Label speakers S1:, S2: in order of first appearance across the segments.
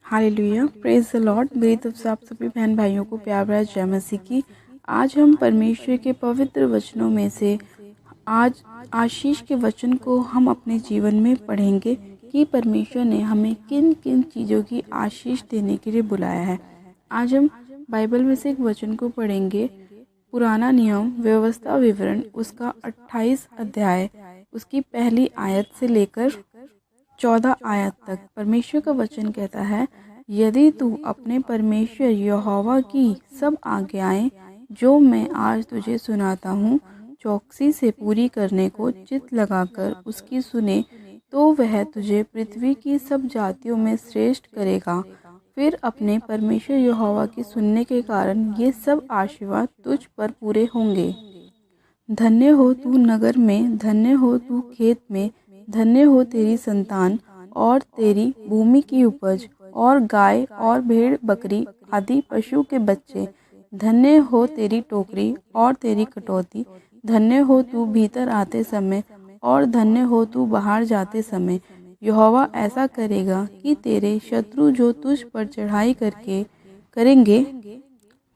S1: Hallelujah, praise the Lord. मेरी तरफ से आप सभी बहन भाइयों को प्यार भरा जय मसीह की। आज हम परमेश्वर के पवित्र वचनों में से आज आशीष के वचन को हम अपने जीवन में पढ़ेंगे कि परमेश्वर ने हमें किन किन चीज़ों की आशीष देने के लिए बुलाया है। आज हम बाइबल में से एक वचन को पढ़ेंगे, पुराना नियम व्यवस्था विवरण उसका 28 अध्याय उसकी पहली आयत से लेकर 14 आयत तक। परमेश्वर का वचन कहता है, यदि तू अपने परमेश्वर यहोवा की सब आज्ञाएं जो मैं आज तुझे सुनाता हूँ चौकसी से पूरी करने को चित लगाकर उसकी सुने, तो वह तुझे पृथ्वी की सब जातियों में श्रेष्ठ करेगा। फिर अपने परमेश्वर यहोवा की सुनने के कारण ये सब आशीर्वाद तुझ पर पूरे होंगे। धन्य हो तू नगर में, धन्य हो तू खेत में, धन्य हो तेरी संतान और तेरी भूमि की उपज और गाय और भेड़ बकरी आदि पशु के बच्चे। धन्य हो तेरी टोकरी और तेरी कटौती, धन्य हो तू भीतर आते समय और धन्य हो तू बाहर जाते समय। यहोवा ऐसा करेगा कि तेरे शत्रु जो तुझ पर चढ़ाई करके करेंगे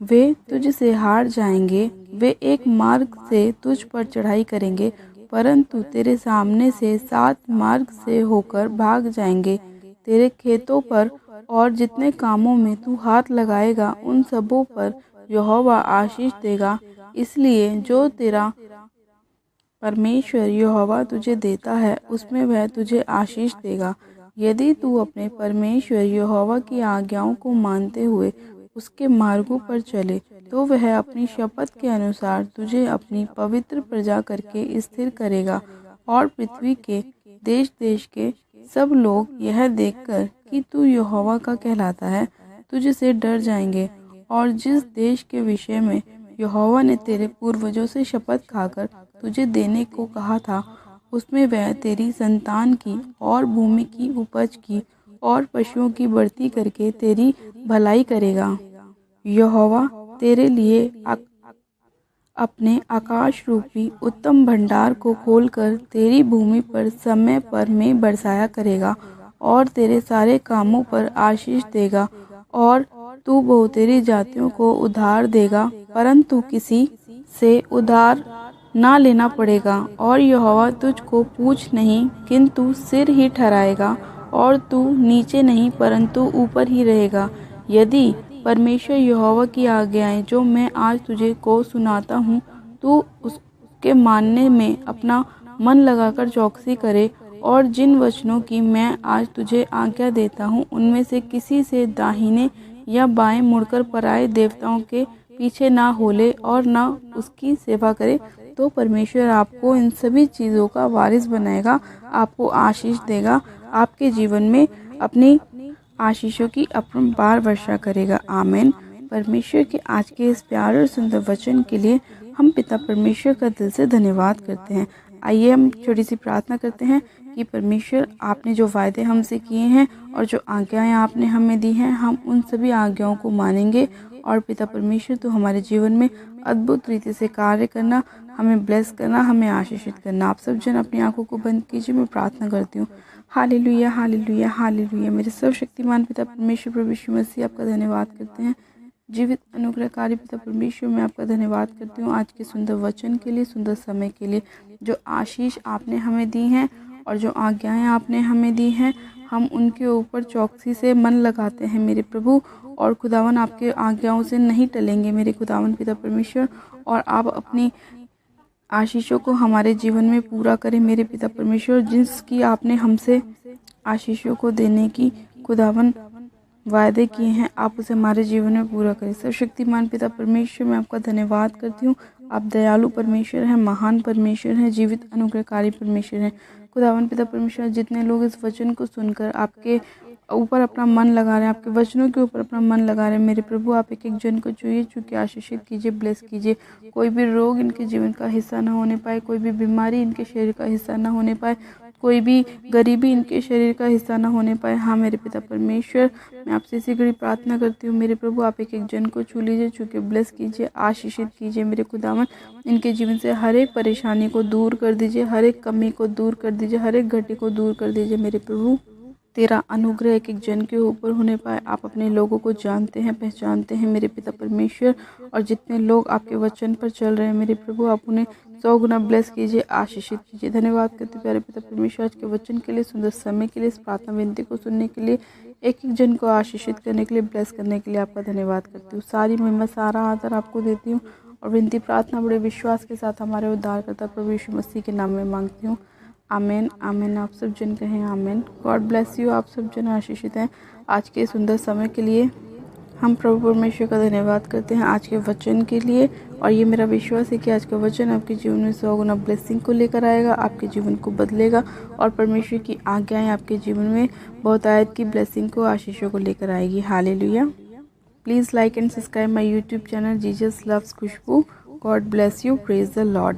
S1: वे तुझ से हार जाएंगे। वे एक मार्ग से तुझ पर चढ़ाई करेंगे, परंतु तेरे सामने से 7 मार्ग से होकर भाग जाएंगे। तेरे खेतों पर और जितने कामों में तू हाथ लगाएगा उन सबों पर यहोवा आशीष देगा। इसलिए जो तेरा परमेश्वर यहोवा तुझे देता है उसमें वह तुझे आशीष देगा। यदि तू अपने परमेश्वर यहोवा की आज्ञाओं को मानते हुए उसके मार्गों पर चले, तो वह अपनी शपथ के अनुसार तुझे अपनी पवित्र प्रजा करके स्थिर करेगा। और पृथ्वी के देश देश के सब लोग यह देखकर कि तू यहोवा का कहलाता है तुझसे डर जाएंगे। और जिस देश के विषय में यहोवा ने तेरे पूर्वजों से शपथ खाकर तुझे देने को कहा था, उसमें वह तेरी संतान की और भूमि की उपज की और पशुओं की बढ़ती करके तेरी भलाई करेगा। यहोवा तेरे लिए अपने आकाश रूपी उत्तम भंडार को खोलकर तेरी भूमि पर समय पर में बरसाया करेगा और तेरे सारे कामों पर आशीष देगा। और तू बहुतेरी जातियों को उधार देगा, परंतु किसी से उधार ना लेना पड़ेगा। और यहोवा तुझको पूँछ नहीं किंतु सिर ही ठहराएगा, और तू नीचे नहीं परंतु ऊपर ही रहेगा। यदि परमेश्वर यहोवा की आज्ञाएं जो मैं आज तुझे को सुनाता हूँ तू उसके मानने में अपना मन लगाकर चौकसी करे, और जिन वचनों की मैं आज तुझे आज्ञा देता हूँ उनमें से किसी से दाहिने या बाएं मुड़कर पराये देवताओं के पीछे ना होले और ना उसकी सेवा करे, तो परमेश्वर आपको इन सभी चीज़ों का वारिस बनाएगा, आपको आशीष देगा, आपके जीवन में अपनी आशीषों की अपरंपार वर्षा करेगा। आमीन। परमेश्वर के आज के इस प्यारे और सुंदर वचन के लिए हम पिता परमेश्वर का दिल से धन्यवाद करते हैं। आइए हम छोटी सी प्रार्थना करते हैं कि परमेश्वर आपने जो वायदे हमसे किए हैं और जो आज्ञाएं आपने हमें दी हैं, हम उन सभी आज्ञाओं को मानेंगे। और पिता परमेश्वर तो हमारे जीवन में अद्भुत रीति से कार्य करना, हमें ब्लेस करना, हमें आशीषित करना। आप सब जन अपनी आंखों को बंद कीजिए, मैं प्रार्थना करती हूँ। Hallelujah, hallelujah, hallelujah. मेरे सर्वशक्तिमान पिता परमेश्वर प्रभु यीशु मसीह आपका धन्यवाद करते हैं। जीवित अनुग्रहकारी पिता परमेश्वर मैं आपका धन्यवाद करती हूँ आज के सुंदर वचन के लिए, सुंदर समय के लिए, जो आशीष आपने हमें दी हैं और जो आज्ञाएं आपने हमें दी हैं, हम उनके ऊपर चौकसी से मन लगाते हैं मेरे प्रभु। और खुदावन आपके आज्ञाओं से नहीं टलेंगे मेरे खुदावन पिता परमेश्वर। और आप अपनी आशीषों को हमारे जीवन में पूरा करें मेरे पिता परमेश्वर। जिसकी आपने हमसे आशीषों को देने की खुदावन वायदे किए हैं, आप उसे हमारे जीवन में पूरा करें। सर्वशक्तिमान पिता परमेश्वर मैं आपका धन्यवाद करती हूँ। आप दयालु परमेश्वर हैं, महान परमेश्वर हैं, जीवित अनुग्रहकारी परमेश्वर हैं। खुदावन पिता परमेश्वर, जितने लोग इस वचन को सुनकर आपके ऊपर अपना मन लगा रहे हैं, आपके वचनों के ऊपर अपना मन लगा रहे हैं मेरे प्रभु, आप एक एक जन को छूइए, छू आशीषित कीजिए, ब्लेस कीजिए। कोई भी रोग इनके जीवन का हिस्सा ना होने पाए, कोई भी बीमारी इनके शरीर का हिस्सा ना होने पाए, कोई भी गरीबी इनके शरीर का हिस्सा ना होने पाए। हाँ मेरे पिता परमेश्वर, मैं आपसे इसी घड़ी प्रार्थना करती हूँ मेरे प्रभु, आप एक एक जन को छू लीजिए, छू के ब्लेस कीजिए, आशीषित कीजिए मेरे खुदावन। इनके जीवन से हर एक परेशानी को दूर कर दीजिए, हर एक कमी को दूर कर दीजिए, हर एक घटी को दूर कर दीजिए मेरे प्रभु। तेरा अनुग्रह एक एक जन के ऊपर होने पाए। आप अपने लोगों को जानते हैं, पहचानते हैं मेरे पिता परमेश्वर, और जितने लोग आपके वचन पर चल रहे हैं मेरे प्रभु, आप उन्हें 100 गुना ब्लेस कीजिए, आशीषित कीजिए। धन्यवाद करते प्यारे पिता परमेश्वर आज के वचन के लिए, सुंदर समय के लिए, इस प्रार्थना विनती को सुनने के लिए, एक एक जन को आशीषित करने के लिए, ब्लेस करने के लिए आपका धन्यवाद करती हूँ। सारी महिमा सारा आदर आपको देती हूँ और विनती प्रार्थना बड़े विश्वास के साथ हमारे उद्धारकर्ता प्रभु यीशु मसीह के नाम में मांगती हूँ। आमेन आमेन। आप सब जन कहें आमेन। God bless you. आप सब जन आशीषित हैं। आज के सुंदर समय के लिए हम प्रभु परमेश्वर का धन्यवाद करते हैं, आज के वचन के लिए। और ये मेरा विश्वास है कि आज का वचन आपके जीवन में 100 गुना ब्लेसिंग को लेकर आएगा, आपके जीवन को बदलेगा और परमेश्वर की आज्ञाएं आपके जीवन में बहुत आयत की ब्लेसिंग को, आशीषों को लेकर आएगी। Hallelujah. Please like and subscribe my YouTube channel Jesus loves Khushboo. God bless you. Praise the Lord.